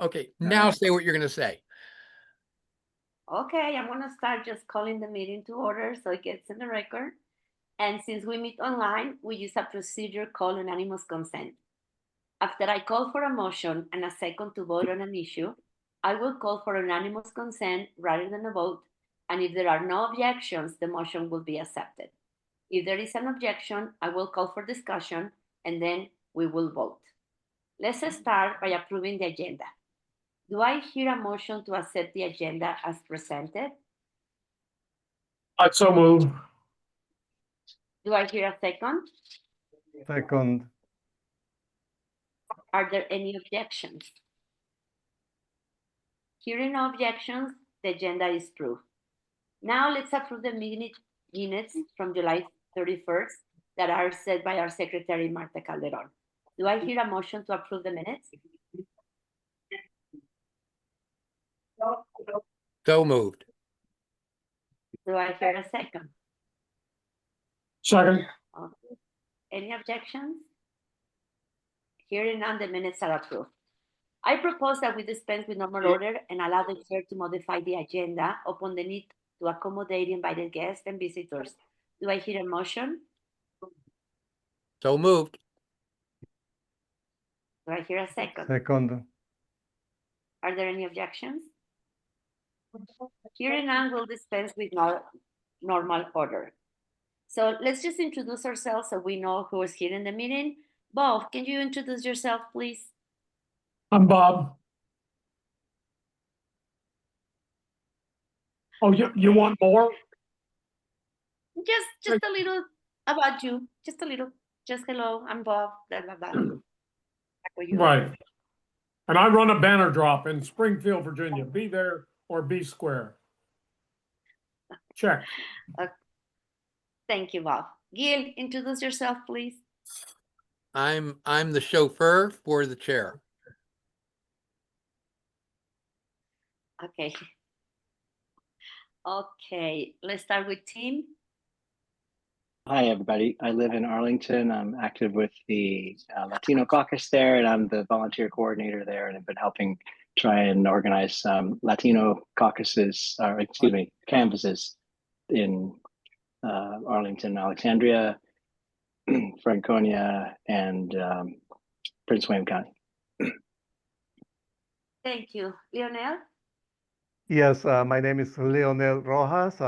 Okay, now say what you're going to say. Okay, I'm gonna start just calling the meeting to order so it gets in the record. And since we meet online, we use a procedure called unanimous consent. After I call for a motion and a second to vote on an issue, I will call for unanimous consent rather than a vote. And if there are no objections, the motion will be accepted. If there is an objection, I will call for discussion and then we will vote. Let's start by approving the agenda. Do I hear a motion to accept the agenda as presented? So move. Do I hear a second? Second. Are there any objections? Hearing no objections, the agenda is approved. Now let's approve the minutes from July 31st that are set by our secretary, Marta Calderon. Do I hear a motion to approve the minutes? So moved. Do I hear a second? Second. Okay. Any objections? Hearing none, the minutes are approved. I propose that we dispense with normal order and allow the chair to modify the agenda upon the need to accommodate invited guests and visitors. Do I hear a motion? So moved. Do I hear a second? Second. Are there any objections? Hearing none, we'll dispense with normal order. So let's just introduce ourselves so we know who is here in the meeting. Bob, can you introduce yourself, please? I'm Bob. Oh, you want more? Just a little about you. Just a little. Just hello, I'm Bob. Blah blah blah. Right. And I run a banner drop in Springfield, Virginia. Be there or be square. Check. Thank you, Bob. Gil, introduce yourself, please. I'm the chauffeur for the chair. Okay. Okay, let's start with Tim. Hi, everybody. I live in Arlington. I'm active with the Latino Caucus there, and I'm the volunteer coordinator there, and I've been helping try and organize Latino caucuses, or excuse me, canvases in Arlington, Alexandria, Franconia, and Prince William County. Thank you. Leonel? Yes, my name is Leonel Rojas.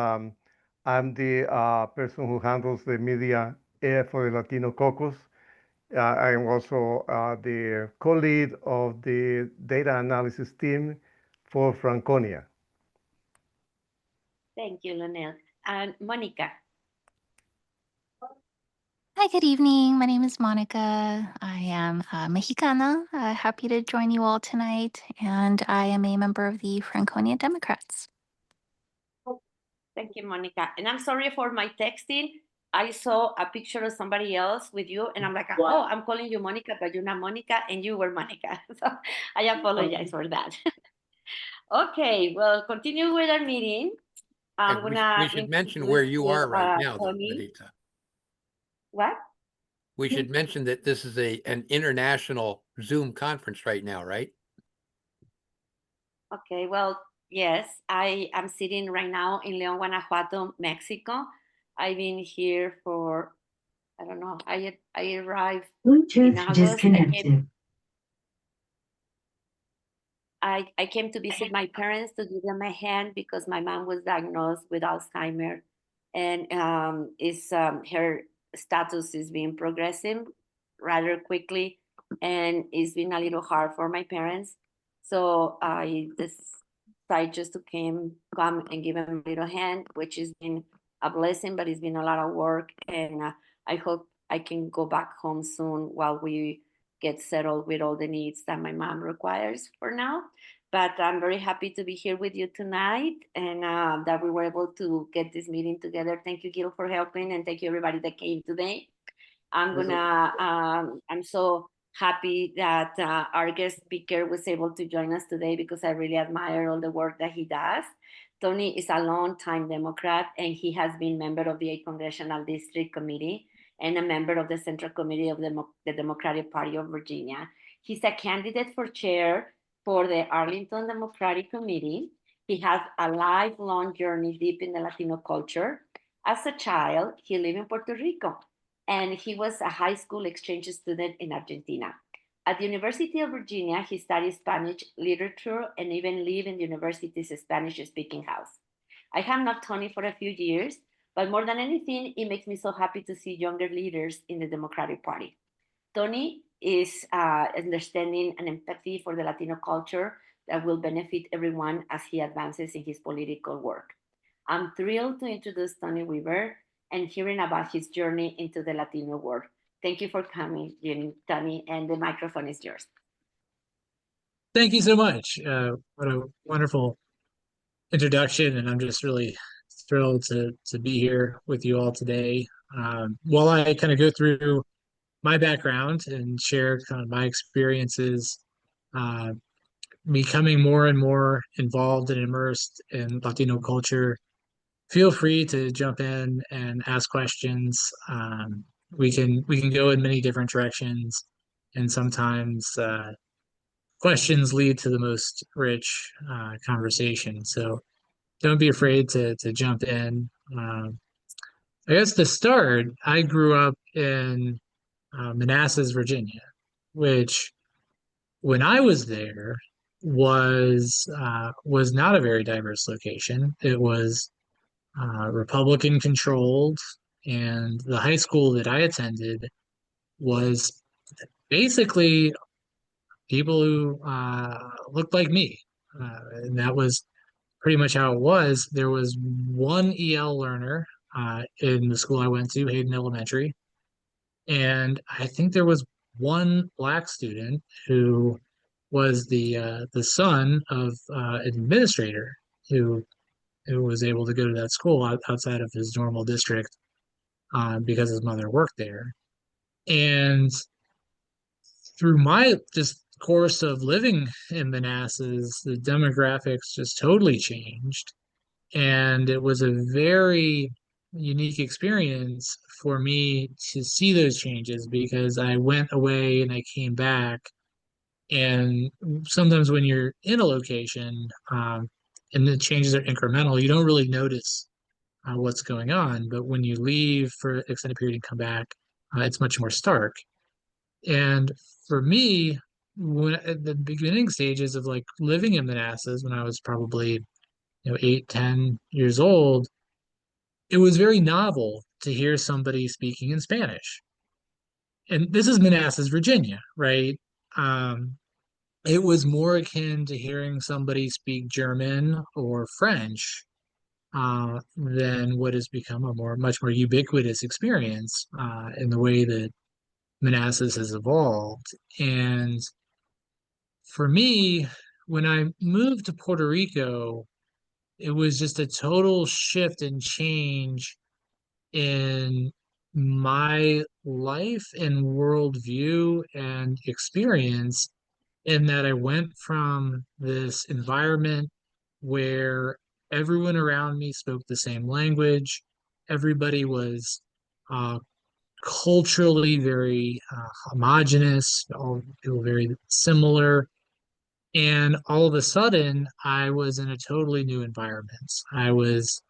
I'm the person who handles the media for the Latino Caucus. I am also the co-lead of the data analysis team for Franconia. Thank you, Leonel. And Monica? Hi, good evening. My name is Monica. I am Mexicana. Happy to join you all tonight. And I am a member of the Franconia Democrats. Thank you, Monica. And I'm sorry for my texting. I saw a picture of somebody else with you, and I'm like, oh, I'm calling you Monica, but you're not Monica, and you were Monica. So I apologize for that. Okay, well, continue with our meeting. We should mention where you are right now, though, Benita. What? We should mention that this is an international Zoom conference right now, right? Okay, well, yes, I am sitting right now in León, Guanajuato, Mexico. I've been here for, I don't know, I arrived in August. Disconnected. I came to visit my parents to give them a hand because my mom was diagnosed with Alzheimer, and her status is being progressing rather quickly, and it's been a little hard for my parents. So I decided just to come and give them a little hand, which has been a blessing, but it's been a lot of work, and I hope I can go back home soon while we get settled with all the needs that my mom requires for now. But I'm very happy to be here with you tonight, and that we were able to get this meeting together. Thank you, Gil, for helping, and thank you everybody that came today. I'm so happy that our guest speaker was able to join us today because I really admire all the work that he does. Tony is a long-time Democrat, and he has been member of the 8th Congressional District Committee and a member of the Central Committee of the Democratic Party of Virginia. He's a candidate for chair for the Arlington Democratic Committee. He has a lifelong journey deep in the Latino culture. As a child, he lived in Puerto Rico, and he was a high school exchange student in Argentina. At the University of Virginia, he studied Spanish literature and even lived in the university's Spanish-speaking house. I have known Tony for a few years, but more than anything, it makes me so happy to see younger leaders in the Democratic Party. Tony is understanding and empathy for the Latino culture that will benefit everyone as he advances in his political work. I'm thrilled to introduce Tony Weaver and hearing about his journey into the Latino world. Thank you for coming, Tony, and the microphone is yours. Thank you so much. What a wonderful introduction, and I'm just really thrilled to be here with you all today. While I kind of go through my background and share kind of my experiences, becoming more and more involved and immersed in Latino culture, feel free to jump in and ask questions. We can go in many different directions, and sometimes questions lead to the most rich conversation. So don't be afraid to jump in. I guess to start, I grew up in Manassas, Virginia, which when I was there was not a very diverse location. It was Republican controlled, and the high school that I attended was basically people who looked like me. And that was pretty much how it was. There was one EL learner in the school I went to, Hayden Elementary, and I think there was one Black student who was the son of an administrator who was able to go to that school outside of his normal district because his mother worked there. And through my just course of living in Manassas, the demographics just totally changed. And it was a very unique experience for me to see those changes because I went away and I came back. And sometimes when you're in a location and the changes are incremental, you don't really notice what's going on. But when you leave for an extended period and come back, it's much more stark. And for me, when at the beginning stages of like living in Manassas, when I was probably 8, 10 years old, it was very novel to hear somebody speaking in Spanish. And this is Manassas, Virginia, right? It was more akin to hearing somebody speak German or French than what has become a much more ubiquitous experience in the way that Manassas has evolved. And for me, when I moved to Puerto Rico, it was just a total shift and change in my life and worldview and experience, in that I went from this environment where everyone around me spoke the same language, everybody was culturally very homogenous, all people very similar. And all of a sudden, I was in a totally new environment. I was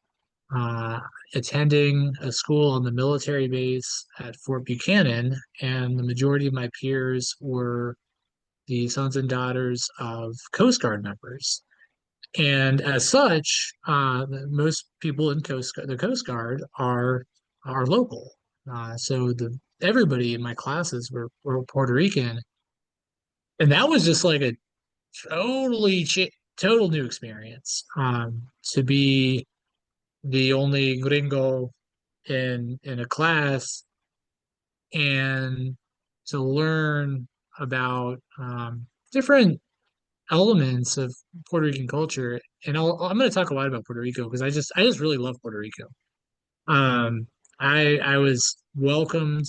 attending a school on the military base at Fort Buchanan, and the majority of my peers were the sons and daughters of Coast Guard members. And as such, most people in the Coast Guard are local. So everybody in my classes were Puerto Rican, and that was just like a total new experience. To be the only gringo in a class and to learn about different elements of Puerto Rican culture. And I'm going to talk a lot about Puerto Rico because I just really love Puerto Rico. I was welcomed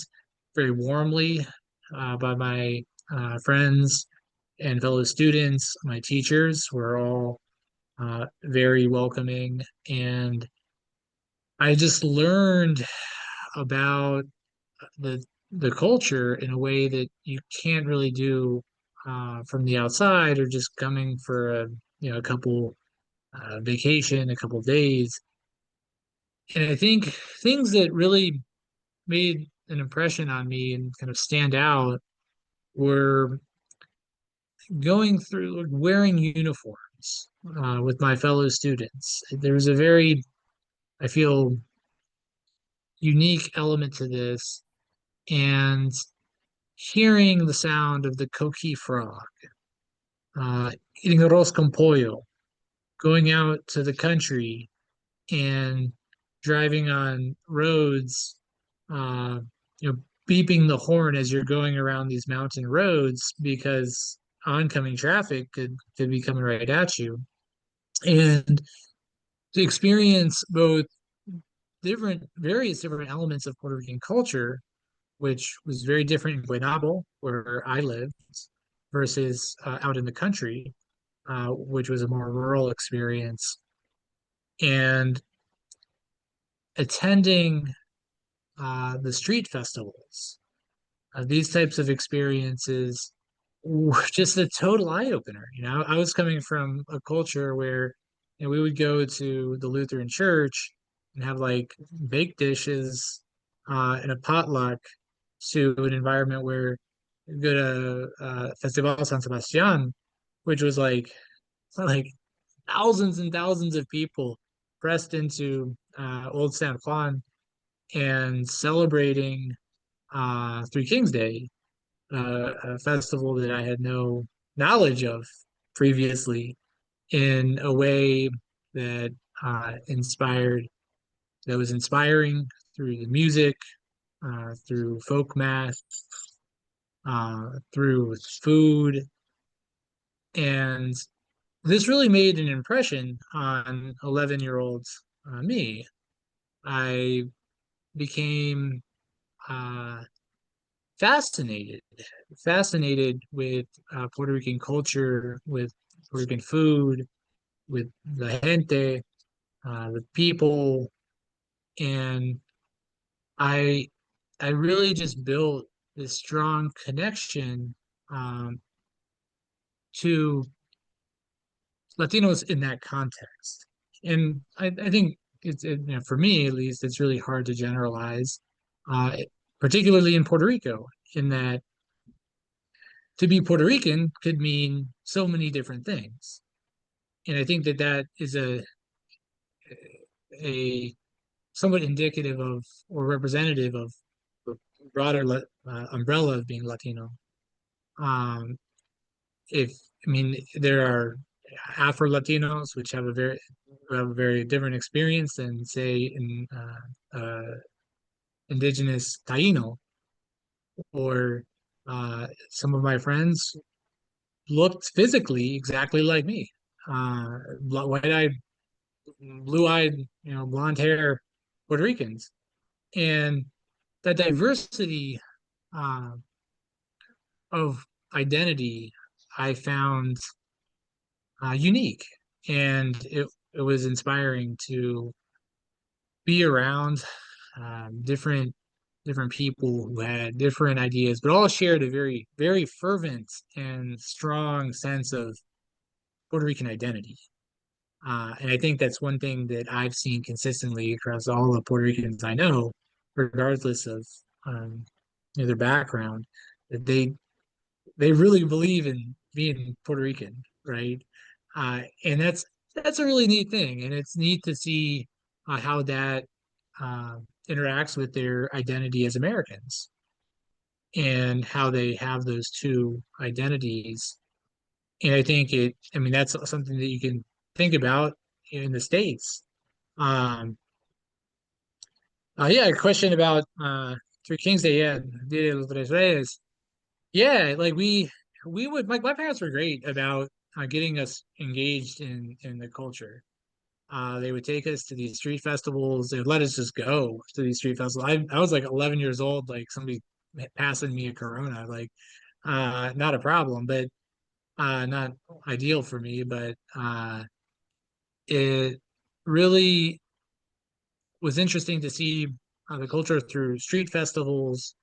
very warmly by my friends and fellow students. My teachers were all very welcoming, and I just learned about the culture in a way that you can't really do from the outside or just coming for a couple vacation, a couple days. And I think things that really made an impression on me and kind of stand out were going through wearing uniforms with my fellow students. There was a very, I feel, unique element to this, and hearing the sound of the coqui frog, eating arroz con pollo, going out to the country and driving on roads, uh, beeping the horn as you're going around these mountain roads because oncoming traffic could be coming right at you. And to experience both various different elements of Puerto Rican culture, which was very different in Guaynabo, where I lived, versus out in the country, which was a more rural experience. And attending the street festivals, these types of experiences were just a total eye opener. I was coming from a culture where we would go to the Lutheran church and have like baked dishes and a potluck, to an environment where you go to Festival San Sebastian, which was like thousands and thousands of people pressed into Old San Juan and celebrating Three Kings Day, a festival that I had no knowledge of previously, in a way that was inspiring through the music, through folk math, through food. And this really made an impression on 11-year-old me. I became fascinated with Puerto Rican culture, with Puerto Rican food, with the gente, the people, and I really just built this strong connection to Latinos in that context. And I think for me at least, it's really hard to generalize, particularly in Puerto Rico, in that to be Puerto Rican could mean so many different things. And I think that is a somewhat indicative of, or representative of, the broader umbrella of being Latino. If I mean, there are Afro Latinos which have a very different experience than, say, in indigenous Taino, or some of my friends looked physically exactly like me, white-eyed, blue-eyed, blonde hair Puerto Ricans, and that diversity of identity I found unique, and it was inspiring to be around different people who had different ideas, but all shared a very, very fervent and strong sense of Puerto Rican identity. And I think that's one thing that I've seen consistently across all the Puerto Ricans I know, regardless of their background, that they really believe in being Puerto Rican, right? And that's a really neat thing, and it's neat to see how that interacts with their identity as Americans, and how they have those two identities. And I think that's something that you can think about in the States. Yeah, a question about Three Kings Day, yeah, Dia de los Tres Reyes. Yeah, like we would, my parents were great about getting us engaged in the culture. They would take us to these street festivals. They would let us just go to these street festivals. I was like 11 years old, like somebody passing me a Corona, like not a problem, but not ideal for me. But it really was interesting to see the culture through street festivals,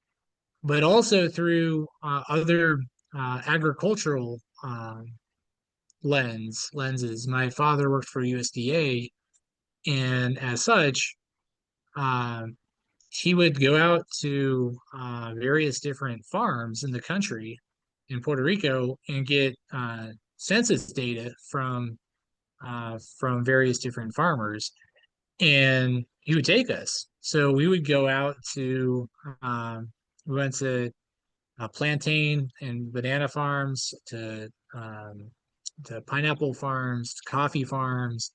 but also through other agricultural lenses. My father worked for USDA, and as such, um, he would go out to various different farms in the country in Puerto Rico and get census data from various different farmers, and he would take us. So we would go out to we went to plantain and banana farms, to pineapple farms, to coffee farms,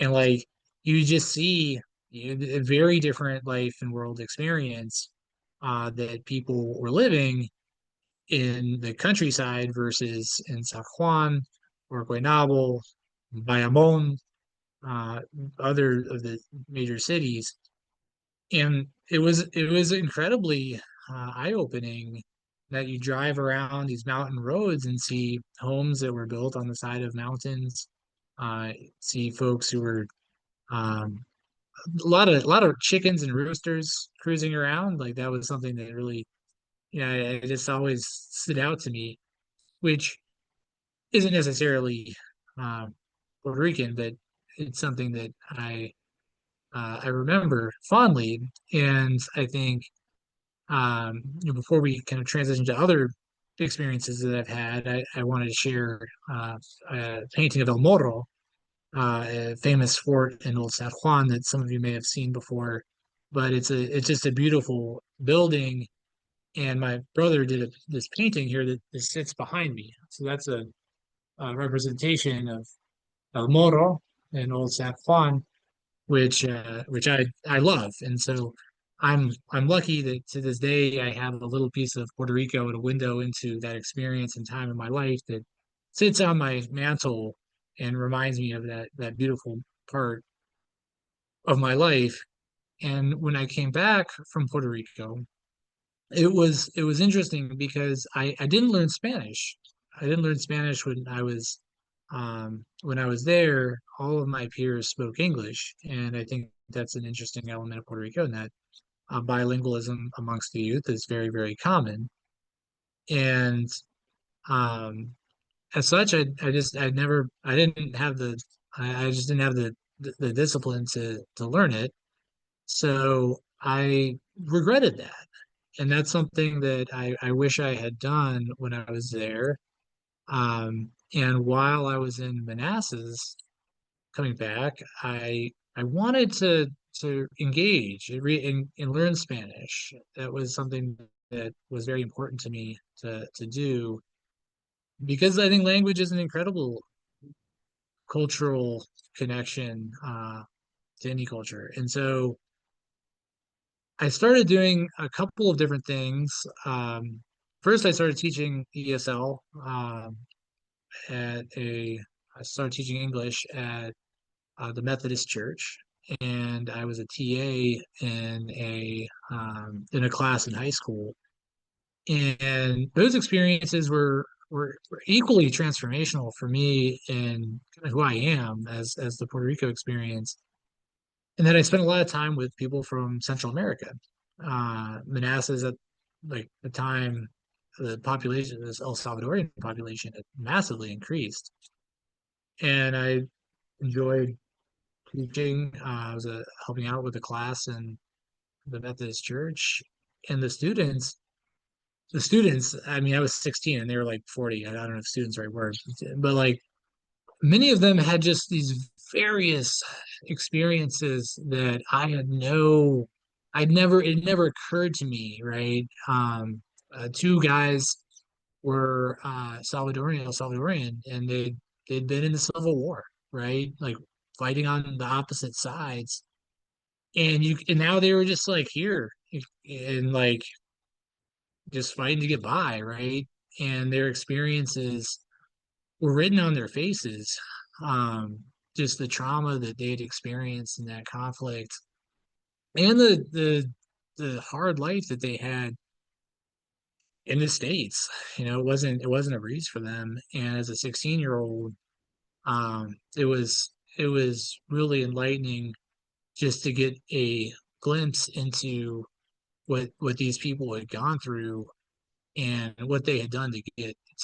and like you just see a very different life and world experience that people were living in the countryside versus in San Juan or Guaynabo, Bayamon, uh, other of the major cities, and it was incredibly eye-opening that you drive around these mountain roads and see homes that were built on the side of mountains, see folks who were um, a lot of chickens and roosters cruising around. Like that was something that really, it just always stood out to me, which isn't necessarily um, Puerto Rican, but it's something that I remember fondly. And I think before we kind of transition to other experiences that I've had, I wanted to share a painting of El Morro, a famous fort in Old San Juan that some of you may have seen before. But it's just a beautiful building, and my brother did this painting here that sits behind me. So that's a representation of El Morro in Old San Juan, which I love. And so I'm lucky that to this day I have a little piece of Puerto Rico and a window into that experience and time in my life that sits on my mantle and reminds me of that beautiful part of my life. And when I came back from Puerto Rico, it was interesting because I didn't learn Spanish. I didn't learn Spanish when I was there. All of my peers spoke English, and I think that's an interesting element of Puerto Rico, and that bilingualism amongst the youth is very, very common. And um, as such, I just didn't have the discipline to learn it. So I regretted that. And that's something that I wish I had done when I was there. And while I was in Manassas, coming back, I wanted to engage and learn Spanish. That was something that was very important to me to do, because I think language is an incredible cultural connection to any culture. And so I started doing a couple of different things. First, I started teaching ESL at a. I started teaching English at the Methodist Church, and I was a TA in a class in high school. And those experiences were equally transformational for me in kind of who I am as the Puerto Rico experience. And then I spent a lot of time with people from Central America. Manassas at like the time, the population, this El Salvadorian population had massively increased. And I enjoyed teaching. I was helping out with the class in the Methodist Church, and the students. I mean, I was 16 and they were like 40. I don't know if students are the right word, but like many of them had just these various experiences that it never occurred to me, right? Two guys were El Salvadorian, and they'd been in the Civil War, right? Like fighting on the opposite sides. And now they were just like here and like just fighting to get by, right? And their experiences were written on their faces. Um, just the trauma that they had experienced in that conflict, and the hard life that they had in the States. It wasn't a breeze for them. And as a 16-year-old, it was really enlightening just to get a glimpse into what these people had gone through and what they had done to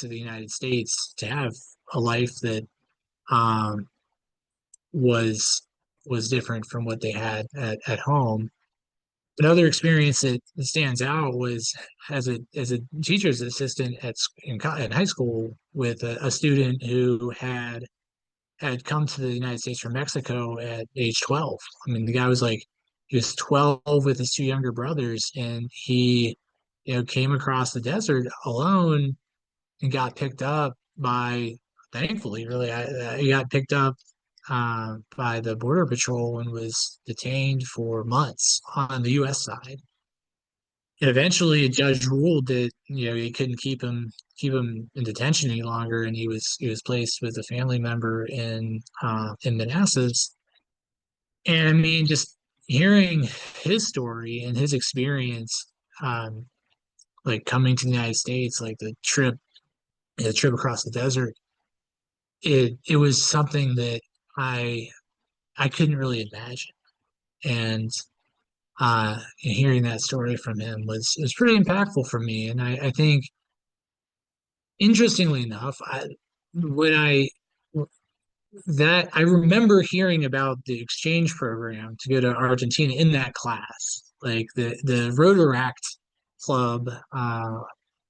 to the United States to have a life that um, was different from what they had at home. Another experience that stands out was as a teacher's assistant in high school with a student who had come to the United States from Mexico at age 12. I mean, the guy was like, he was 12 with his two younger brothers, and he, came across the desert alone and got picked up by, thankfully, really, he got picked up by the Border Patrol and was detained for months on the U.S. side. And eventually, a judge ruled that he couldn't keep him in detention any longer, and he was placed with a family member in Manassas. And I mean, just hearing his story and his experience, like coming to the United States, like the trip across the desert, it was something that I couldn't really imagine. And hearing that story from him was pretty impactful for me. And I think, interestingly enough, when I remember hearing about the exchange program to go to Argentina in that class, like the Rotaract Club,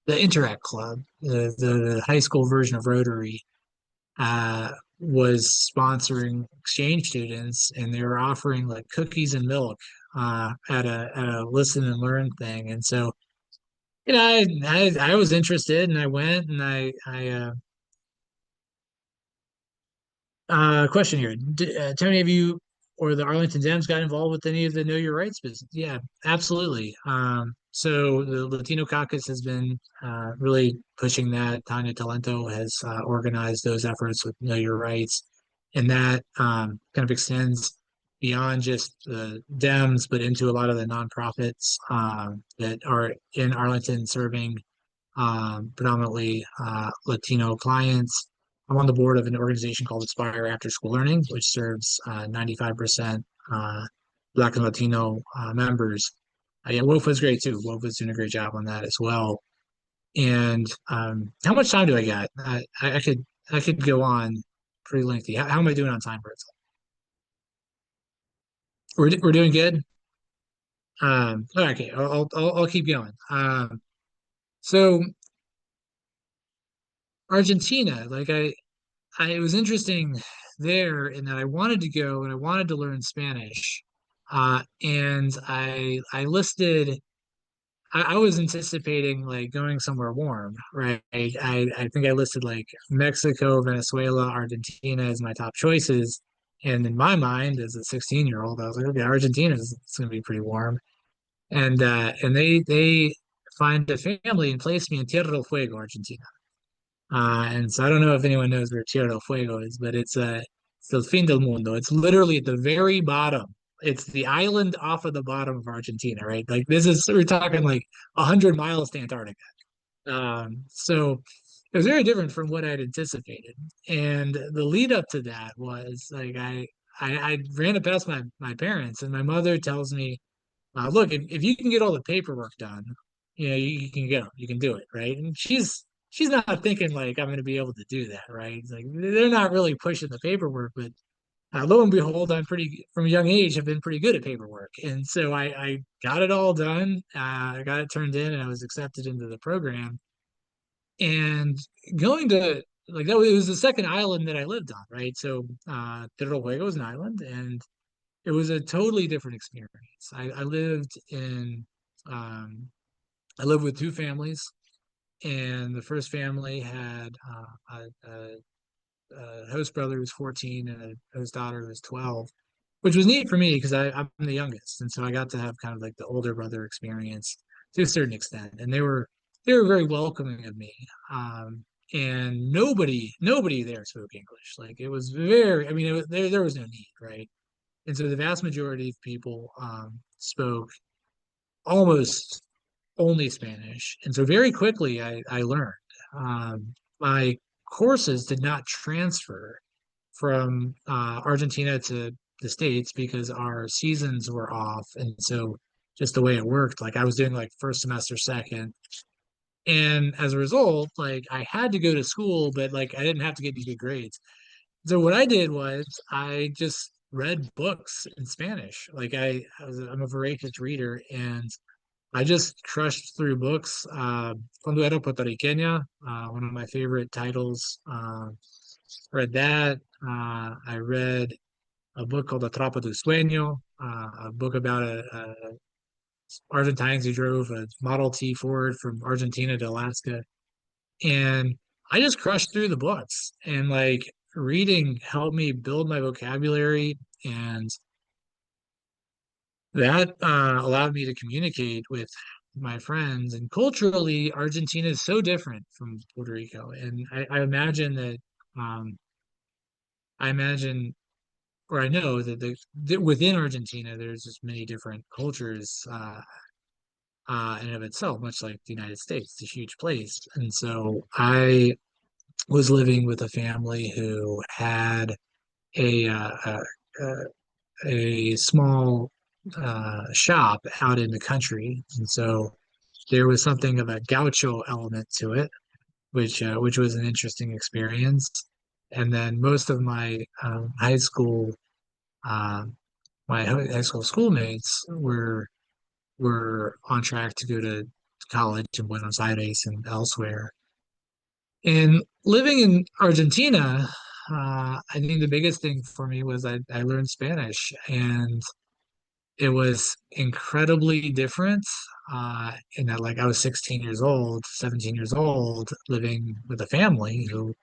the Interact Club, the high school version of Rotary, was sponsoring exchange students, and they were offering like cookies and milk at a listen and learn thing. And so, I was interested, and I went, and question here. Tony, have you or the Arlington Dems got involved with any of the Know Your Rights business? Yeah, absolutely. So the Latino Caucus has been really pushing that. Tanya Talento has organized those efforts with Know Your Rights, and that kind of extends beyond just the Dems, but into a lot of the nonprofits that are in Arlington serving predominantly Latino clients. I'm on the board of an organization called Aspire After School Learning, which serves 95% Black and Latino members. Yeah, WOFA's great too. WOFA's doing a great job on that as well. And how much time do I got? I could go on pretty lengthy. How am I doing on time, Bertha? We're doing good. Okay, I'll keep going. So Argentina, like it was interesting there in that I wanted to go and I wanted to learn Spanish. And I listed, I was anticipating like going somewhere warm, right? I think I listed like Mexico, Venezuela, Argentina as my top choices. And in my mind, as a 16-year-old, I was like, okay, Argentina is it's going to be pretty warm. And they find a family and placed me in Tierra del Fuego, Argentina. And so I don't know if anyone knows where Tierra del Fuego is, but it's el fin del mundo. It's literally at the very bottom. It's the island off of the bottom of Argentina, right? Like we're talking like 100 miles to Antarctica. So it was very different from what I'd anticipated. And the lead up to that was like I ran it past my parents, and my mother tells me, look, if you can get all the paperwork done, you can go, you can do it, right? And she's not thinking like I'm going to be able to do that, right? It's like they're not really pushing the paperwork, but lo and behold, from a young age, have been pretty good at paperwork, and so I got it all done. I got it turned in, and I was accepted into the program. And going to like that, it was the second island that I lived on, right? So Tierra del Fuego was an island, and it was a totally different experience. I lived in I lived with two families, and the first family had a host brother who was 14 and a host daughter who was 12, which was neat for me because I'm the youngest, and so I got to have kind of like the older brother experience to a certain extent, and they were very welcoming of me. And nobody there spoke English. Like it was very, I mean, there was no need, right? And so the vast majority of people spoke almost only Spanish. And so very quickly I learned. My courses did not transfer from Argentina to the States because our seasons were off. And so just the way it worked, like I was doing like first semester, second, And as a result, like I had to go to school, but like I didn't have to get any good grades. So what I did was I just read books in Spanish. Like I'm a voracious reader, and I just crushed through books. Cuando era puertorriqueña, one of my favorite titles. Read that. I read a book called Atrapa tu Sueño, a book about a Argentines who drove a Model T Ford from Argentina to Alaska. And I just crushed through the books, and like reading helped me build my vocabulary, and that allowed me to communicate with my friends. And culturally, Argentina is so different from Puerto Rico. And I imagine that, I imagine, or I know that that within Argentina, there's just many different cultures in and of itself, much like the United States. It's a huge place. And so I was living with a family who had a a small shop out in the country, and so there was something of a gaucho element to it, which was an interesting experience. And then most of my um, high school schoolmates were on track to go to college in Buenos Aires and elsewhere. And living in Argentina, I think the biggest thing for me was I learned Spanish, and it was incredibly different. In that, like, I was 16 years old, 17 years old, living with a family who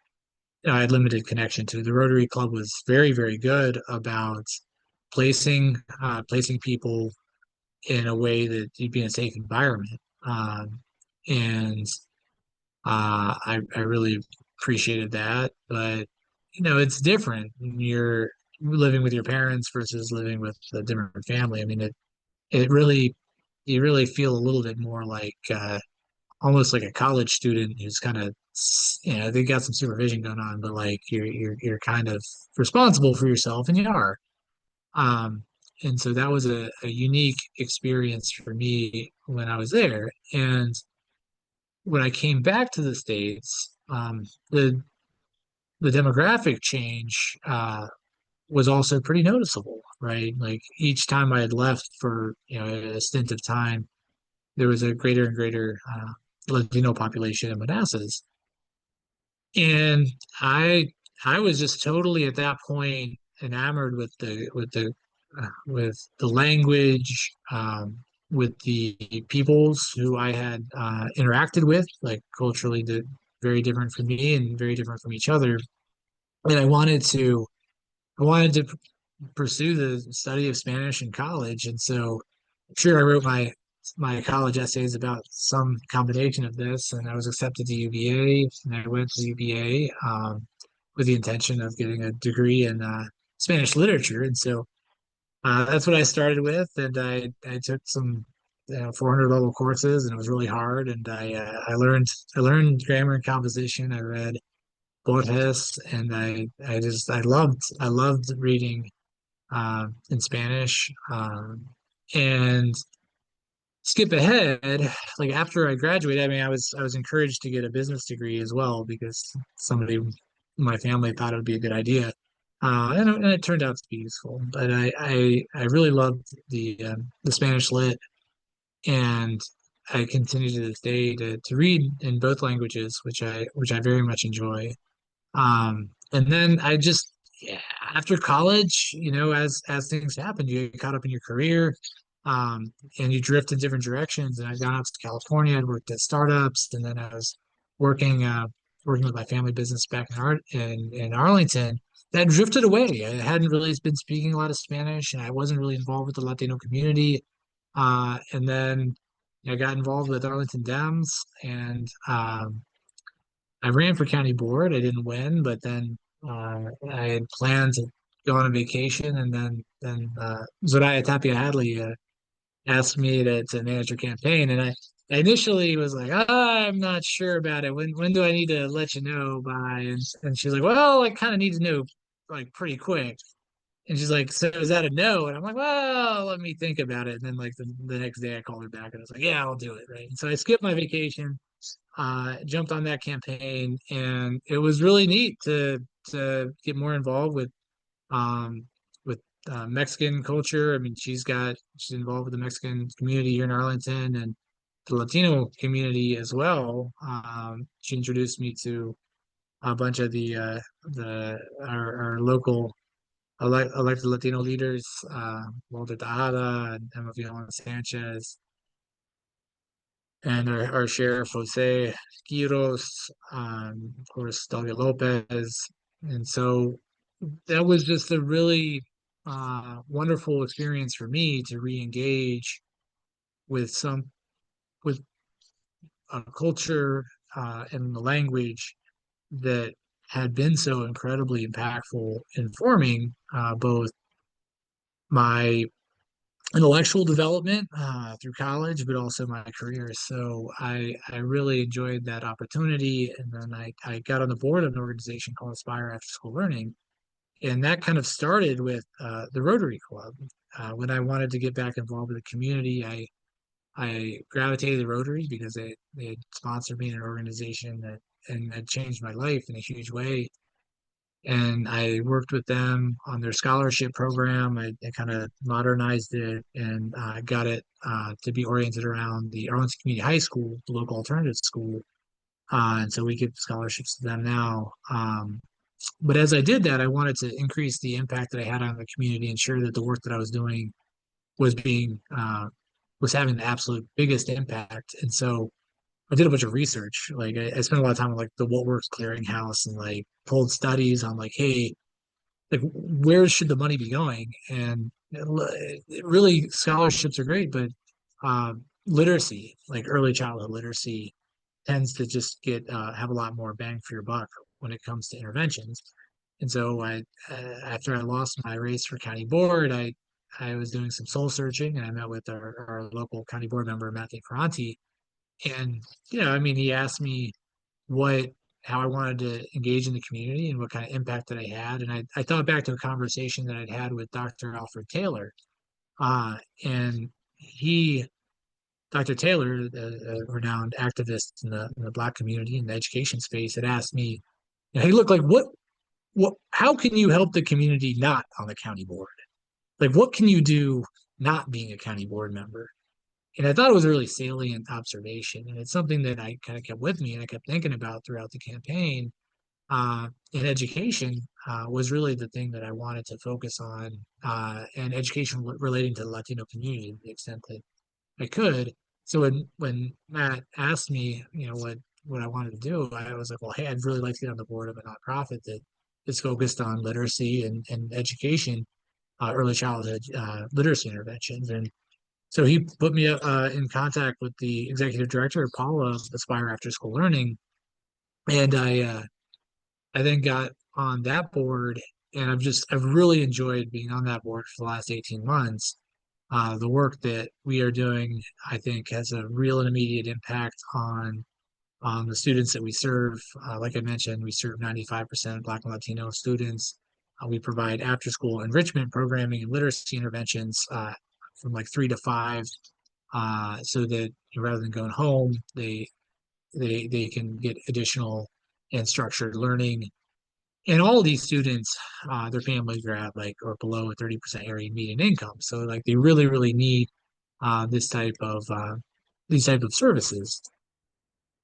I had limited connection to. The Rotary Club was very, very good about placing people in a way that you'd be in a safe environment. And I really appreciated that. But it's different when you're living with your parents versus living with a different family. I mean, it really you really feel a little bit more like almost like a college student who's kind of they got some supervision going on, but like you're kind of responsible for yourself, and you are. Um, and so that was a unique experience for me when I was there. And when I came back to the States, the demographic change was also pretty noticeable, right? Like each time I had left for a stint of time, there was a greater and greater Latino population in Manassas, and I I was just totally at that point enamored with the language, with the peoples who I had interacted with, like culturally, very different from me and very different from each other, and I wanted to pursue the study of Spanish in college. And so sure, I wrote my college essays about some combination of this, and I was accepted to UVA, and I went to UVA with the intention of getting a degree in Spanish literature. And so that's what I started with, and I took some 400 level courses, and it was really hard. And I learned grammar and composition. I read Borges, and I loved reading in Spanish. And skip ahead, like after I graduated, I mean, I was encouraged to get a business degree as well because somebody in my family thought it would be a good idea. And it turned out to be useful. But I really loved the Spanish lit, and I continue to this day to read in both languages, which I very much enjoy. And then yeah, after college, as things happen, you get caught up in your career, and you drift in different directions. And I'd gone out to California, I'd worked at startups, and then I was working, working with my family business back in Arlington. That drifted away. I hadn't really been speaking a lot of Spanish, and I wasn't really involved with the Latino community. And then I got involved with Arlington Dems, and I ran for county board. I didn't win, but then I had planned to go on a vacation, and then Zoraya Tapia Hadley asked me to manage her campaign, and I initially was like, I'm not sure about it. When do I need to let you know by? And she's like, well, I kind of need to know like pretty quick. And she's like, so is that a no? And I'm like, well, let me think about it. And then like the next day I called her back, and I was like, yeah, I'll do it. Right. And so I skipped my vacation. jumped on that campaign, and it was really neat to get more involved um, with Mexican culture. I mean, she's involved with the Mexican community here in Arlington and the Latino community as well. She introduced me to a bunch of our local elected Latino leaders, Walter Tejada and Emma Viola Sanchez, and our sheriff Jose Quiros, of course Dalia Lopez, and so that was just a really wonderful experience for me to re-engage with with a culture and the language that had been so incredibly impactful in forming both my intellectual development through college, but also my career. So I really enjoyed that opportunity. And then I got on the board of an organization called Aspire After School Learning. And that kind of started with the Rotary Club. When I wanted to get back involved with the community, I gravitated to Rotary because they had sponsored me in an organization and had changed my life in a huge way. And I worked with them on their scholarship program. I kind of modernized it and got it to be oriented around the Arlington Community High School, the local alternative school. And so we give scholarships to them now. But as I did that, I wanted to increase the impact that I had on the community, ensure that the work that I was doing was was having the absolute biggest impact. And so I did a bunch of research. Like I spent a lot of time on like the What Works Clearinghouse and like pulled studies on like, hey, like where should the money be going? And really scholarships are great, but literacy, like early childhood literacy, tends to just get have a lot more bang for your buck when it comes to interventions. And so after I lost my race for county board, I was doing some soul searching, and I met with our local county board member, Matthew Ferranti. And, I mean, he asked me how I wanted to engage in the community and what kind of impact that I had. And I thought back to a conversation that I'd had with Dr. Alfred Taylor. And Dr. Taylor, a renowned activist in the Black community in the education space, had asked me, hey, look, like how can you help the community not on the county board? Like, what can you do not being a county board member? And I thought it was a really salient observation. And it's something that I kind of kept with me and I kept thinking about throughout the campaign. And education was really the thing that I wanted to focus on, and education relating to the Latino community to the extent that I could. So when Matt asked me, what I wanted to do, I was like, well, hey, I'd really like to get on the board of a nonprofit that is focused on literacy and education, early childhood literacy interventions. And so he put me in contact with the executive director, Paula, of Aspire After School Learning, and I then got on that board, and I've really enjoyed being on that board for the last 18 months. The work that we are doing, I think, has a real and immediate impact on the students that we serve. Like I mentioned, we serve 95% Black and Latino students. We provide after-school enrichment programming and literacy interventions from like 3 to 5, so that rather than going home, they can get additional and structured learning. And all of these students, their families are at like or below a 30% area median income, so like they really, really need these type of services.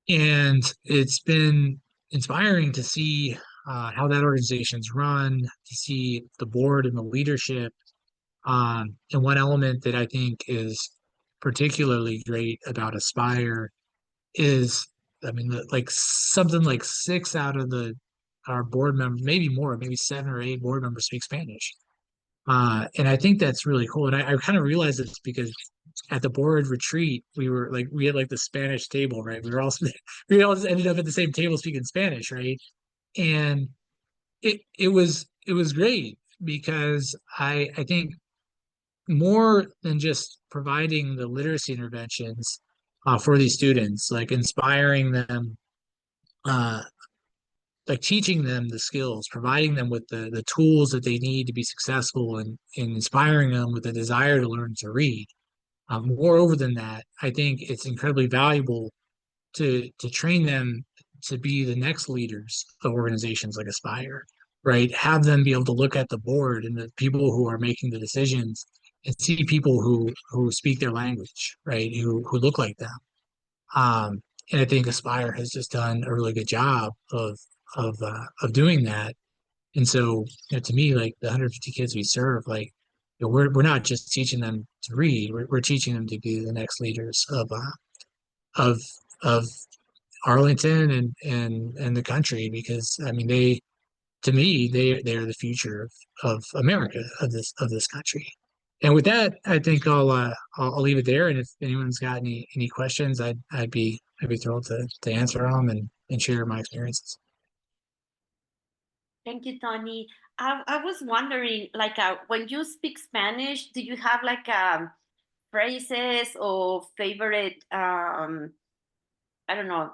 And it's been inspiring to see how that organization's run, to see the board and the leadership. And one element that I think is particularly great about Aspire is, I mean, like something like 6 out of our board members, maybe more, maybe 7 or 8 board members speak Spanish. And I think that's really cool. And I kind of realized this because at the board retreat, we had like the Spanish table, right? We all ended up at the same table speaking Spanish, right? And it was great because I think more than just providing the literacy interventions for these students, like inspiring them, like teaching them the skills, providing them with the tools that they need to be successful, and inspiring them with a desire to learn to read. Moreover than that, I think it's incredibly valuable to train them to be the next leaders of organizations like Aspire, right? Have them be able to look at the board and the people who are making the decisions and see people who speak their language, right? Who look like them. And I think Aspire has just done a really good job of doing that. And so, to me, like the 150 kids we serve, like we're not just teaching them to read; we're teaching them to be the next leaders of of Arlington and the country. Because I mean, to me, they are the future of America, of this country. And with that, I think I'll leave it there. And if anyone's got any questions, I'd be thrilled to answer them and share my experiences. Thank you, Tony. I was wondering, like, when you speak Spanish, do you have like phrases or favorite, I don't know,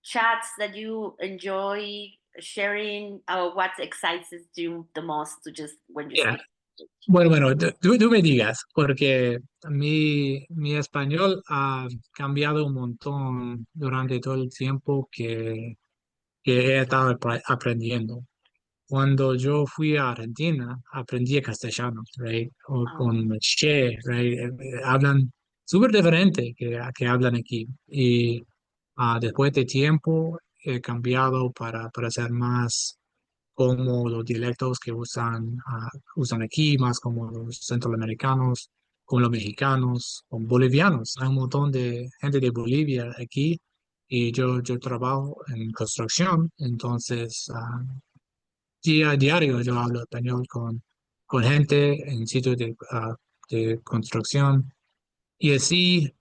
chats that you enjoy sharing? What excites you the most to just when you Yeah. speak? Bueno, tú me digas, porque mi español ha cambiado un montón durante todo el tiempo que he estado aprendiendo. Cuando yo fui a Argentina, aprendí castellano, right? O con che, right? Hablan súper diferente que hablan aquí. Y después de tiempo he cambiado para ser más como los dialectos que usan aquí, más como los centroamericanos, como los mexicanos, como bolivianos. Hay un montón de gente de Bolivia aquí y yo trabajo en construcción, entonces día a diario yo hablo español con gente en sitios de construcción y así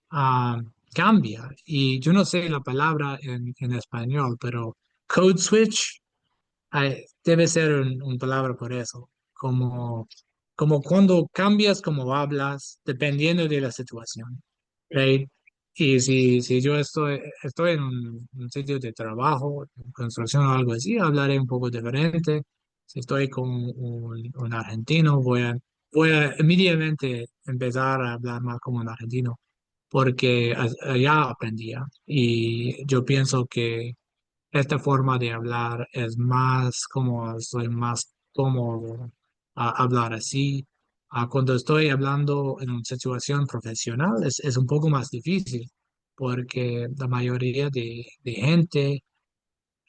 cambia. Y yo no sé la palabra en español, pero code switch debe ser un palabra por eso, como cuando cambias como hablas, dependiendo de la situación, right? Y si yo estoy en un sitio de trabajo, en construcción o algo así, hablaré un poco diferente. Si estoy con un argentino, voy a inmediatamente empezar a hablar más como un argentino, porque allá aprendía. Y yo pienso que esta forma de hablar es más como soy más cómodo a hablar así. Cuando estoy hablando en una situación profesional es un poco más difícil porque la mayoría de gente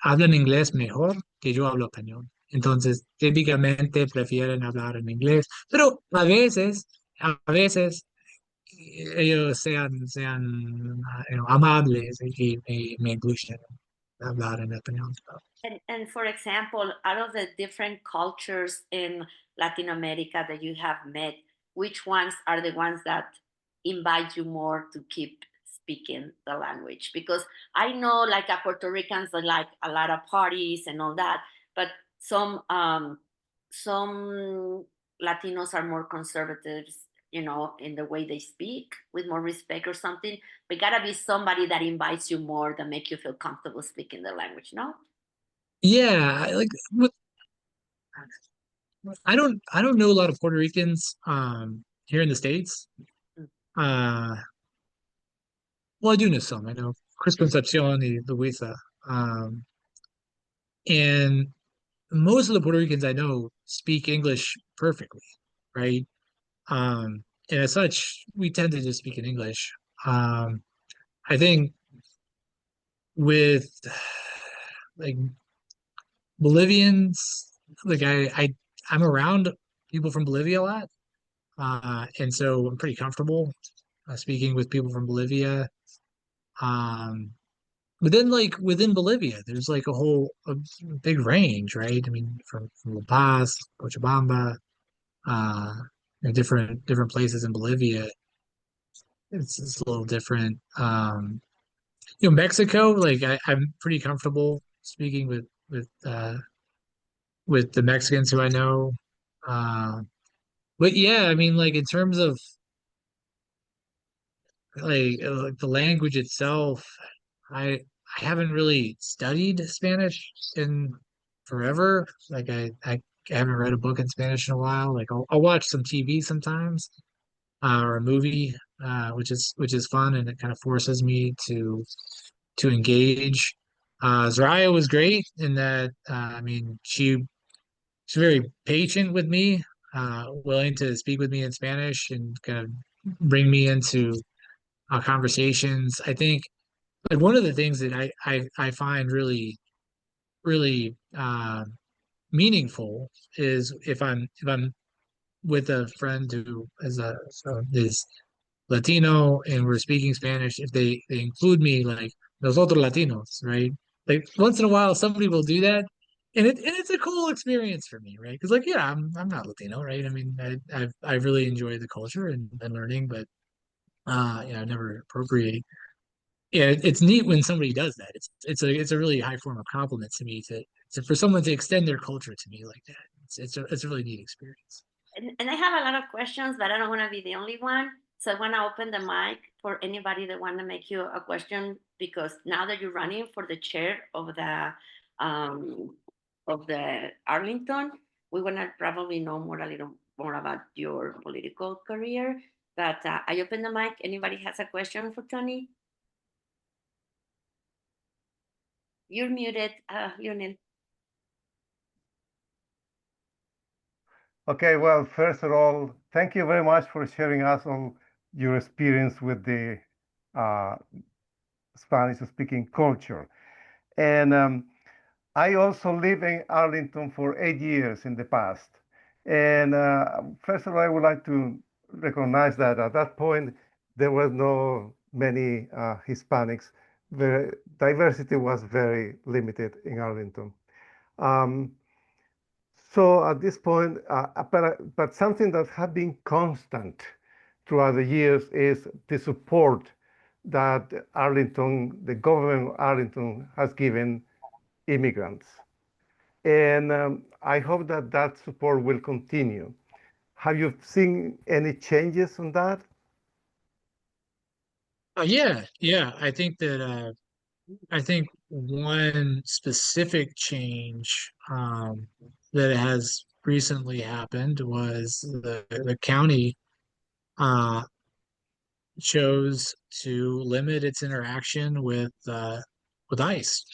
habla en inglés mejor que yo hablo español. Entonces, típicamente prefieren hablar en inglés, pero a veces ellos sean amables y me incluyen hablar en español. And for example, out of the different cultures in Latin America that you have met, which ones are the ones that invite you more to keep speaking the language? Because I know like Puerto Ricans are like a lot of parties and all that, but some Latinos are more conservatives, you know, in the way they speak with more respect or something. But gotta be somebody that invites you more, that make you feel comfortable speaking the language, no? Yeah, I don't know a lot of Puerto Ricans here in the States. Uh well, I do know some. I know Chris Concepcion y Luisa. And most of the Puerto Ricans I know speak English perfectly, right? And as such, we tend to just speak in English. I think with like Bolivians, like I'm around people from Bolivia a lot. And so I'm pretty comfortable speaking with people from Bolivia. But then, like within Bolivia, there's like a big range, right? I mean, from La Paz, Cochabamba, uh, different places in Bolivia. It's a little different. Mexico, like I'm pretty comfortable speaking with the Mexicans who I know. Uh, but yeah, I mean, like in terms of like the language itself, I I haven't really studied Spanish in forever. Like I haven't read a book in Spanish in a while. Like I'll watch some TV sometimes, or a movie which is fun, and it kind of forces me to engage. Zariah was great in that. I mean, she's very patient with me, willing to speak with me in Spanish and kind of bring me into conversations. I think like one of the things that I find really meaningful is if I'm with a friend who is Latino and we're speaking Spanish, if they include me like los otros Latinos, right? Like once in a while somebody will do that. And it's a cool experience for me, right? Because like yeah, I'm not Latino, right? I mean, I really enjoy the culture and learning, but yeah, I never appropriate. Yeah, it's neat when somebody does that. It's a really high form of compliment to me to for someone to extend their culture to me like that. It's a really neat experience. And I have a lot of questions, but I don't want to be the only one. So I want to open the mic for anybody that want to make you a question, because now that you're running for the chair um, of the Arlington, we want to probably know a little more about your political career. But I open the mic. Anybody has a question for Tony? You're muted, Lionel. Okay, well, first of all, thank you very much for sharing us all your experience with the uh, Spanish-speaking culture. And I also lived in Arlington for 8 years in the past. And first of all, I would like to recognize that at that point, there was no many Hispanics. The diversity was very limited in Arlington. Um, so at this point, but something that has been constant throughout the years is the support that Arlington, the government of Arlington has given immigrants. And I hope that that support will continue. Have you seen any changes on that? Yeah. I think one specific change that has recently happened was the county uh, chose to limit its interaction with ICE,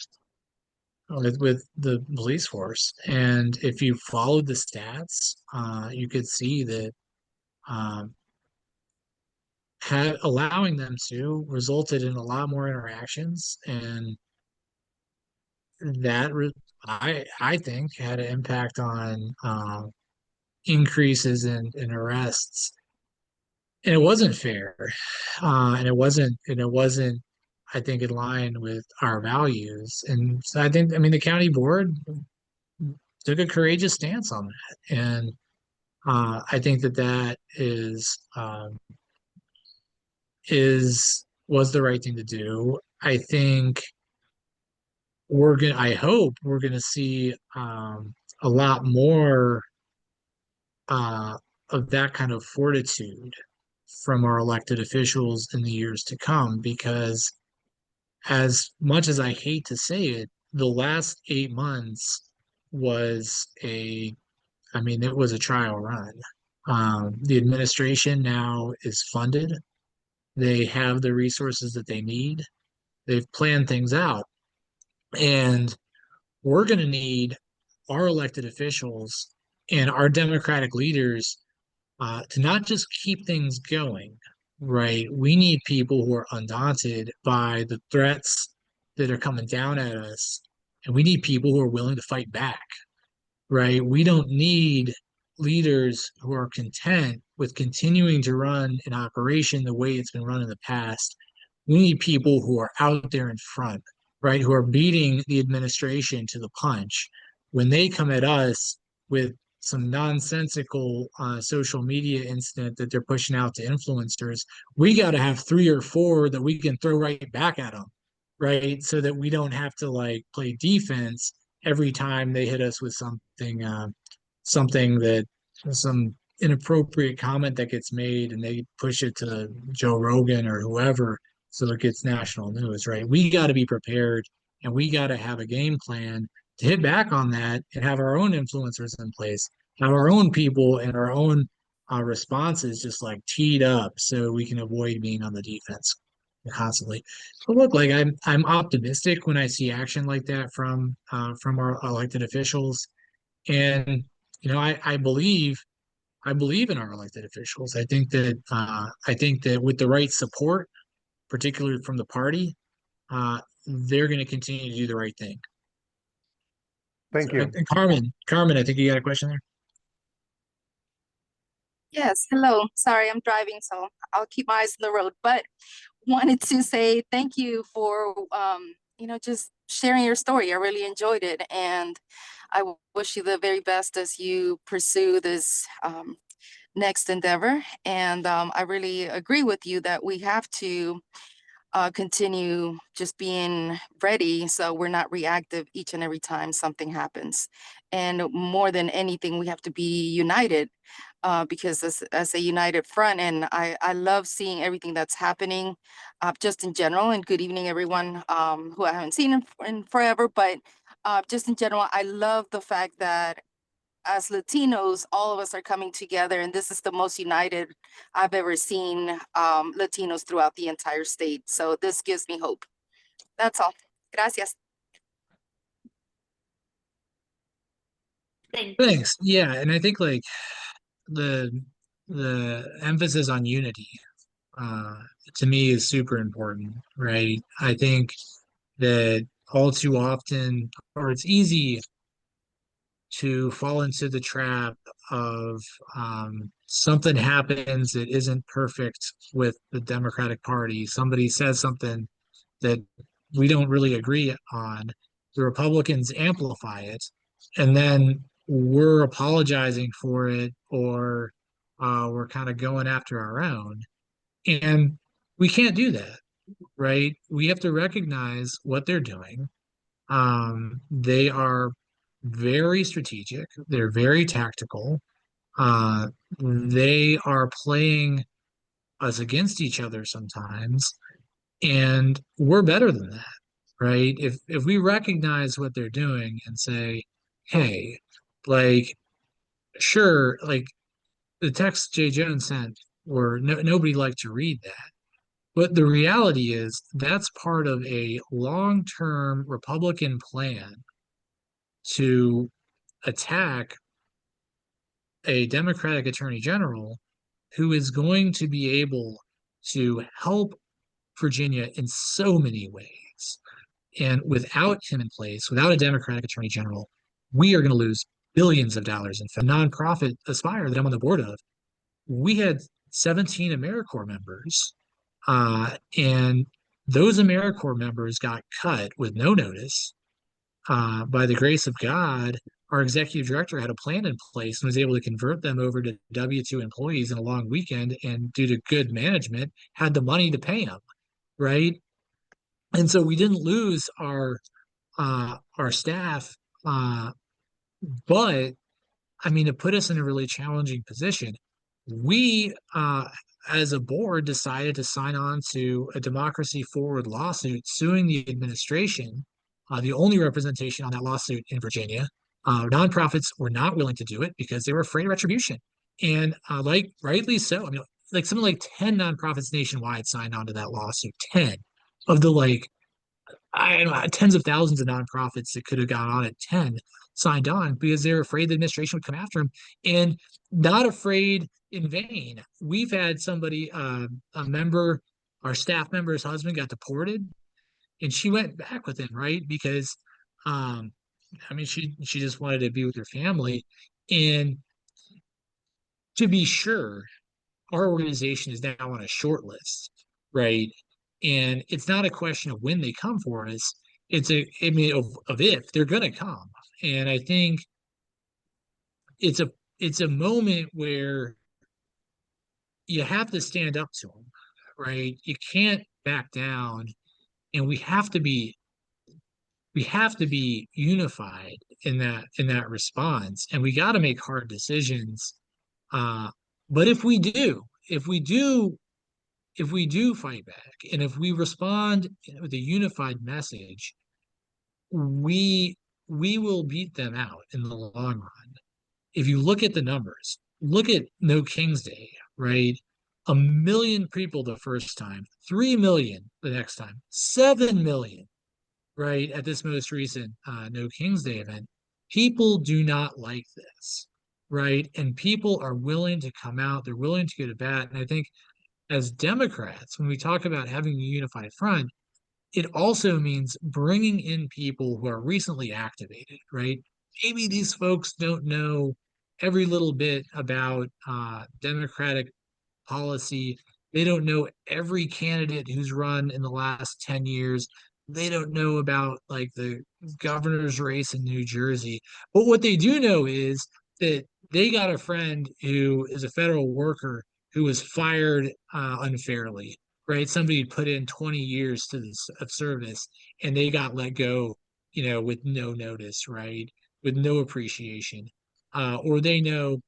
with the police force. And if you followed the stats, you could see that um, allowing them to resulted in a lot more interactions, and that I think had an impact on increases in arrests, and it wasn't fair, and it wasn't I think in line with our values, and so I mean the county board took a courageous stance on that, and I think that that was the right thing to do. I hope we're gonna see a lot more uh, of that kind of fortitude from our elected officials in the years to come, because as much as I hate to say it, the last 8 months was I mean, it was a trial run. The administration now is funded. They have the resources that they need. They've planned things out. And we're going to need our elected officials and our democratic leaders to not just keep things going, right? We need people who are undaunted by the threats that are coming down at us, and we need people who are willing to fight back, right? We don't need leaders who are content with continuing to run an operation the way it's been run in the past. We need people who are out there in front, right? Who are beating the administration to the punch. When they come at us with some nonsensical social media incident that they're pushing out to influencers, we got to have 3 or 4 that we can throw right back at them, right? So that we don't have to like play defense every time they hit us with something that some inappropriate comment that gets made and they push it to Joe Rogan or whoever so it gets national news, right? We got to be prepared, and we got to have a game plan to hit back on that and have our own influencers in place, have our own people and our own responses just like teed up so we can avoid being on the defense constantly. But look, like I'm optimistic when I see action like that from our elected officials, and I believe in our elected officials. I think that with the right support, particularly from the party, they're going to continue to do the right thing. Thank you. And Carmen, I think you got a question there. Yes, hello. Sorry, I'm driving, so I'll keep my eyes on the road. But wanted to say thank you for just sharing your story. I really enjoyed it, and I wish you the very best as you pursue this next endeavor. And I really agree with you that we have to continue just being ready so we're not reactive each and every time something happens. And more than anything, we have to be united because as a united front. And I love seeing everything that's happening just in general. And good evening, everyone who I haven't seen in forever. But just in general, I love the fact that as Latinos, all of us are coming together, and this is the most united I've ever seen Latinos throughout the entire state. So this gives me hope. That's all. Gracias. Thank you. Thanks. Yeah, and I think like the emphasis on unity uh to me is super important, right? I think that all too often, or it's easy to fall into the trap of something happens that isn't perfect with the Democratic Party. Somebody says something that we don't really agree on. The Republicans amplify it, and then we're apologizing for it, or we're kind of going after our own. And we can't do that, right? We have to recognize what they're doing. They are very strategic. They're very tactical. They are playing us against each other sometimes, and we're better than that, right? If we recognize what they're doing and say, "Hey, like, sure, like the text Jay Jones sent, or nobody liked to read that." But the reality is that's part of a long-term Republican plan to attack a Democratic attorney general who is going to be able to help Virginia in so many ways. And without him in place, without a Democratic attorney general, we are going to lose billions of dollars. In fact, nonprofit Aspire that I'm on the board of, we had 17 AmeriCorps members, and those AmeriCorps members got cut with no notice. By the grace of God, our executive director had a plan in place and was able to convert them over to W-2 employees in a long weekend, and due to good management, had the money to pay them, right? And so we didn't lose our staff, but I mean, it put us in a really challenging position. We, as a board, decided to sign on to a Democracy Forward lawsuit suing the administration, the only representation on that lawsuit in Virginia. Nonprofits were not willing to do it because they were afraid of retribution. And like rightly so. I mean, like something like 10 nonprofits nationwide signed on to that lawsuit. 10 of the like I don't know, tens of thousands of nonprofits that could have gone on at 10 signed on because they're afraid the administration would come after them, and not afraid in vain. We've had somebody, a member, our staff member's husband got deported, and she went back with him, right? Because, I mean, she just wanted to be with her family. And to be sure, our organization is now on a short list, right? And it's not a question of when they come for us. I mean, of if they're going to come. And I think it's a moment where you have to stand up to them, right? You can't back down, and we have to be unified in that response, and we got to make hard decisions. But if we do fight back, and if we respond with a unified message, we will beat them out in the long run. If you look at the numbers, look at No King's Day, right? 1 million people the first time, 3 million the next time, 7 million, right? At this most recent No King's Day event. People do not like this, right? And people are willing to come out, they're willing to go to bat. And I think as Democrats, when we talk about having a unified front, it also means bringing in people who are recently activated, right? Maybe these folks don't know every little bit about Democratic policy. They don't know every candidate who's run in the last 10 years. They don't know about like the governor's race in New Jersey. But what they do know is that they got a friend who is a federal worker who was fired unfairly, right? Somebody put in 20 years to this of service and they got let go, with no notice, right? With no appreciation. Or they know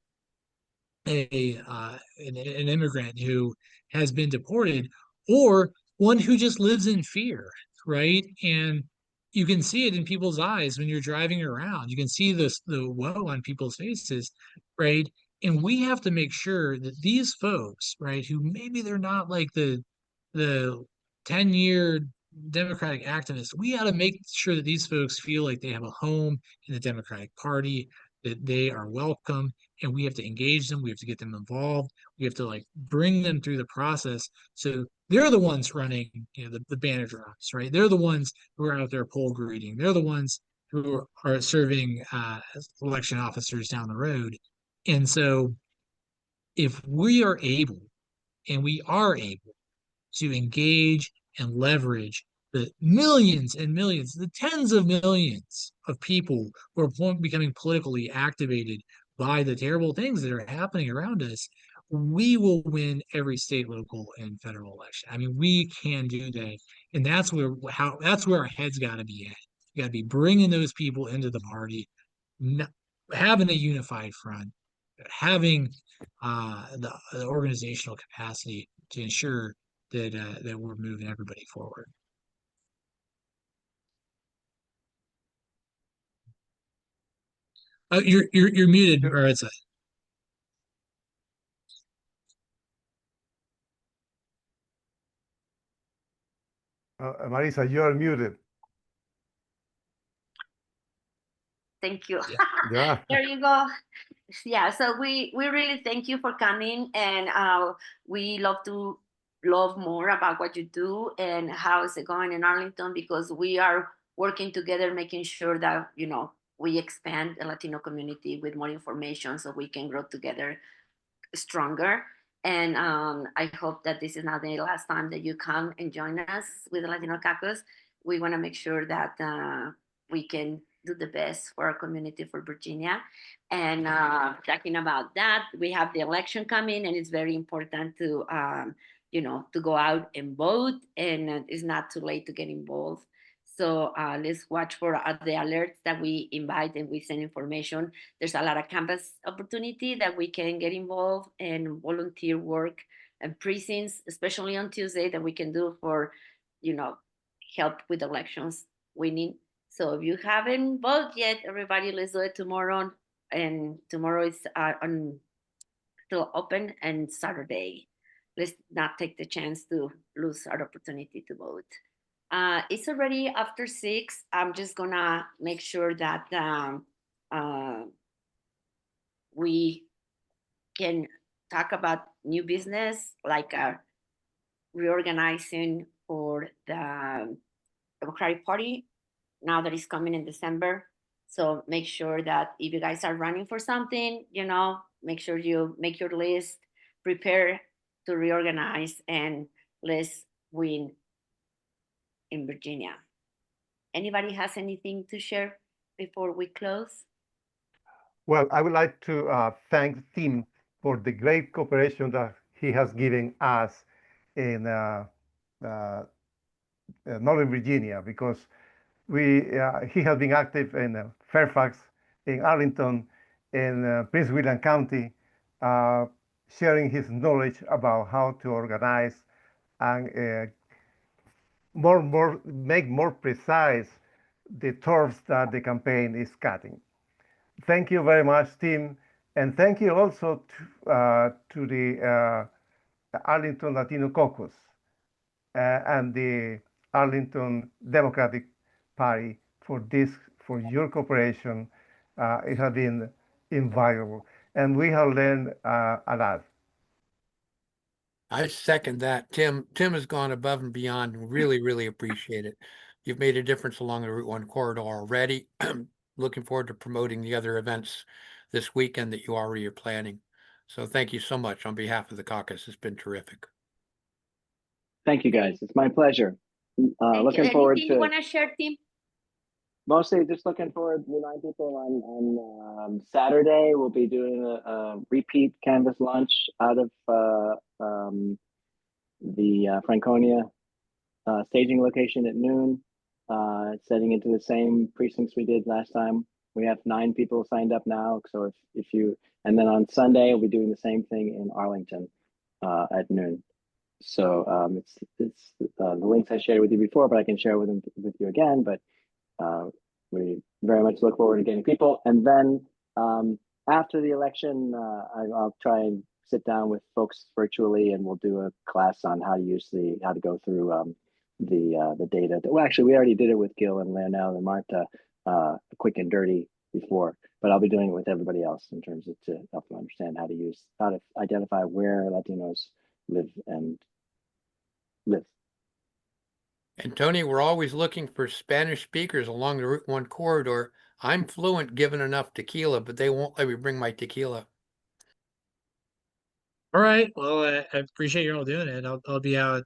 an immigrant who has been deported, or one who just lives in fear, right? And you can see it in people's eyes when you're driving around. You can see the woe on people's faces, right? And we have to make sure that these folks, right, who maybe they're not like the 10-year Democratic activists, we got to make sure that these folks feel like they have a home in the Democratic Party, that they are welcome, and we have to engage them. We have to get them involved. We have to like bring them through the process. So they're the ones running, the banner drops, right? They're the ones who are out there poll greeting. They're the ones who are serving as election officers down the road. And so if we are able, and we are able to engage and leverage the millions and millions, the tens of millions of people who are becoming politically activated by the terrible things that are happening around us, we will win every state, local, and federal election. I mean, we can do that, and that's where our heads got to be at. You got to be bringing those people into the party, having a unified front, having the organizational capacity to ensure that we're moving everybody forward. You're muted, Maritza. Marisa, you are muted. Thank you. Yeah. There you go. Yeah, so we really thank you for coming, and we love more about what you do and how is it going in Arlington, because we are working together, making sure that we expand the Latino community with more information so we can grow together stronger. And I hope that this is not the last time that you come and join us with the Latino Caucus. We want to make sure that we can do the best for our community, for Virginia. And talking about that, we have the election coming, and it's very important to to go out and vote, and it's not too late to get involved. So let's watch for the alerts that we invite and we send information. There's a lot of campus opportunity that we can get involved and volunteer work and precincts, especially on Tuesday, that we can do for, help with elections winning. So if you haven't voted yet, everybody, let's do it tomorrow. And tomorrow is still open, and Saturday. Let's not take the chance to lose our opportunity to vote. It's already after 6. I'm just gonna make sure that we can talk about new business, like reorganizing for the Democratic Party now that it's coming in December. So make sure that if you guys are running for something, make sure you make your list, prepare to reorganize, and let's win in Virginia. Anybody has anything to share before we close? Well, I would like to thank Tim for the great cooperation that he has given us in Northern Virginia, because he has been active in Fairfax, in Arlington, in Prince William County, sharing his knowledge about how to organize and make more precise the turfs that the campaign is cutting. Thank you very much, Tim, And thank you also to the Arlington Latino Caucus and the Arlington Democratic Party for your cooperation. It has been invaluable, and we have learned a lot. I second that. Tim has gone above and beyond and really, really appreciate it. You've made a difference along the Route 1 corridor already. Looking forward to promoting the other events this weekend that you already are planning. So thank you so much on behalf of the caucus. It's been terrific. Thank you, guys. It's my pleasure. Looking forward Anything you to want to share, Tim? mostly just looking forward to remind people on Saturday. We'll be doing a repeat canvas launch out of the Franconia staging location at noon, setting into the same precincts we did last time. We have 9 people signed up now. So if you, and then on Sunday, we'll be doing the same thing in Arlington at noon. So it's the links I shared with you before, but I can share with you again. But we very much look forward to getting people. And then after the election, I'll try and sit down with folks virtually, and we'll do a class on how to go through the data. Well, actually, we already did it with Gil and Leonel and Marta, quick and dirty before, but I'll be doing it with everybody else in terms of to help them understand how to identify where Latinos live. And Tony, we're always looking for Spanish speakers along the Route 1 corridor. I'm fluent given enough tequila, but they won't let me bring my tequila. All right. Well, I appreciate you all doing it. I'll be out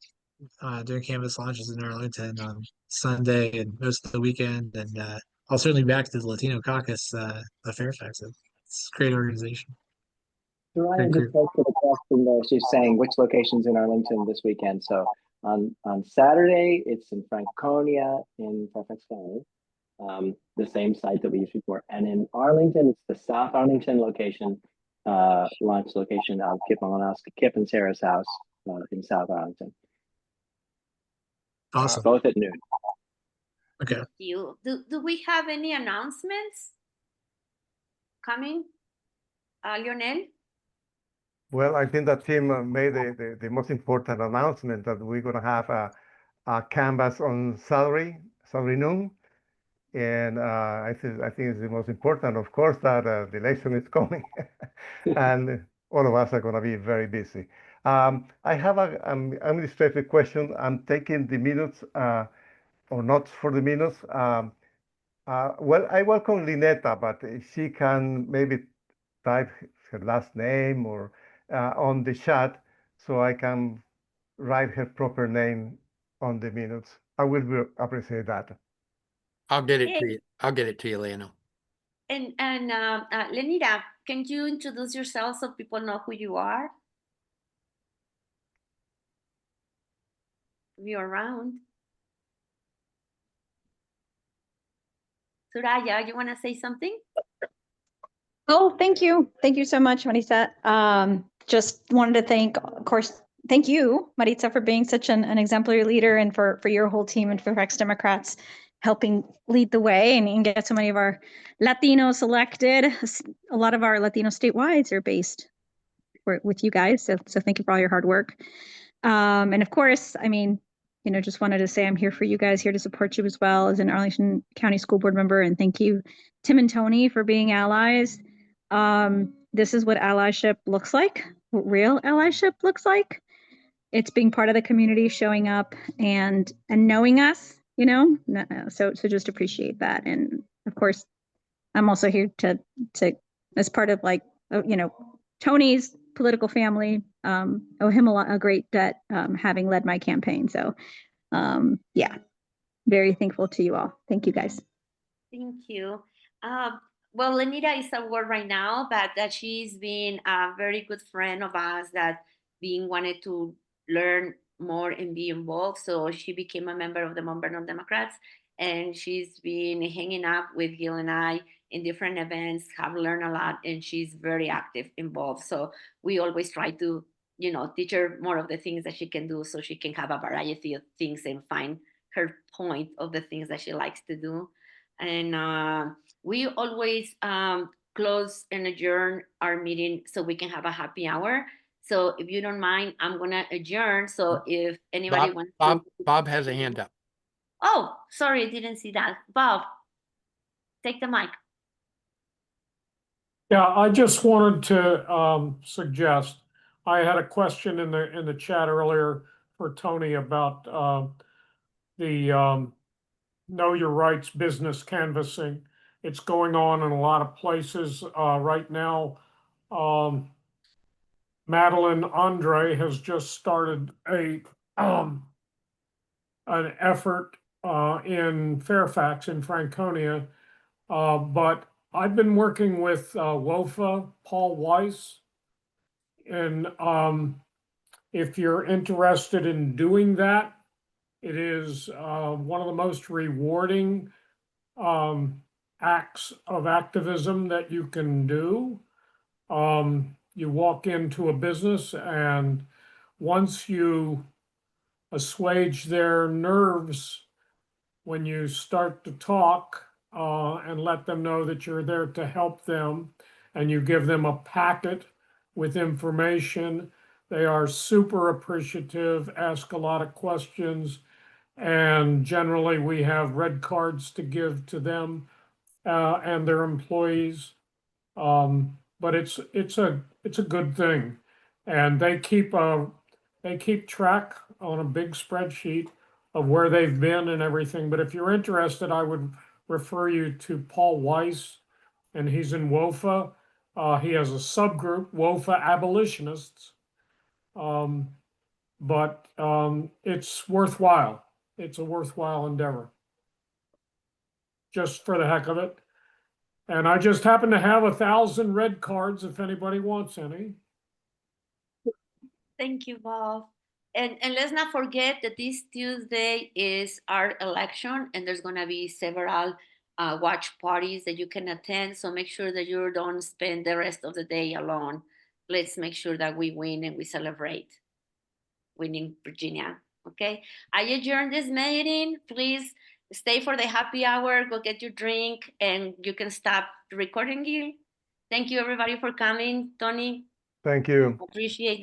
doing canvas launches in Arlington on Sunday and most of the weekend, and I'll certainly be back to the Latino Caucus at Fairfax. It's a great organization. Ryan just posted a question there. She's saying which locations in Arlington this weekend. So on Saturday, it's in Franconia in Fairfax County, the same site that we used before. And in Arlington, it's the South Arlington location, launch location of Kip and Sarah's house in South Arlington. Awesome. Both at noon. Okay. Do we have any announcements coming, Lionel? Well, I think that Tim made the most important announcement that we're going to have a canvas on Saturday noon. And I think it's the most important, of course, that the election is coming. And all of us are going to be very busy. I have an administrative question. I'm taking the minutes or notes for the minutes. Well, I welcome Linetta, but if she can maybe type her last name or on the chat so I can write her proper name on the minutes. I will appreciate that. I'll get it to you. I'll get it to you, Leonel. And Lenita, can you introduce yourself so people know who you are? If you're around. Soraya, you want to say something? Oh, thank you. Thank you so much, Maritza. Just wanted to thank, of course, thank you, Maritza, for being such an exemplary leader, and for your whole team and Fairfax Democrats helping lead the way and get so many of our Latinos elected. A lot of our Latino statewide are based with you guys. So thank you for all your hard work. And of course, I mean, just wanted to say I'm here for you guys, here to support you as well as an Arlington County School Board member. And thank you, Tim and Tony, for being allies. This is what allyship looks like, what real allyship looks like. It's being part of the community, showing up and knowing us, so just appreciate that. And of course, I'm also here to as part of Tony's political family, owe him a great debt, having led my campaign. So yeah, very thankful to you all. Thank you, guys. Thank you. Well, Lenita is at work right now, but that she's been a very good friend of ours that wanted to learn more and be involved. So she became a member of the Mount Vernon Democrats, and she's been hanging out with Gil and I in different events, have learned a lot, and she's very active, involved. So we always try to, teach her more of the things that she can do so she can have a variety of things and find her point of the things that she likes to do. And we always close and adjourn our meeting so we can have a happy hour. So if you don't mind, I'm gonna adjourn. So if anybody wants to. Bob has a hand up. Oh, sorry, I didn't see that. Bob, take the mic. Yeah, I just wanted to suggest, I had a question in the chat earlier for Tony about the Know Your Rights business canvassing. It's going on in a lot of places right now. Madeline Andre has just started an effort in Fairfax in Franconia, but I've been working with WOFA, Paul Weiss, and if you're interested in doing that, it is one of the most rewarding acts of activism that you can do. You walk into a business, and once you assuage their nerves when you start to talk and let them know that you're there to help them, and you give them a packet with information, they are super appreciative, ask a lot of questions, and generally we have red cards to give to them and their employees. But it's a good thing, and they keep track on a big spreadsheet of where they've been and everything. But if you're interested, I would refer you to Paul Weiss, and he's in WOFA. He has a subgroup, WOFA Abolitionists. But it's worthwhile. It's a worthwhile endeavor, just for the heck of it. And I just happen to have 1,000 red cards if anybody wants any. Thank you, Bob. And let's not forget that this Tuesday is our election, and there's going to be several watch parties that you can attend. So make sure that you don't spend the rest of the day alone. Let's make sure that we win and we celebrate winning Virginia. Okay. I adjourn this meeting. Please stay for the happy hour. Go get your drink, and you can stop recording. Thank you, everybody, for coming. Tony. Thank you. Appreciate that.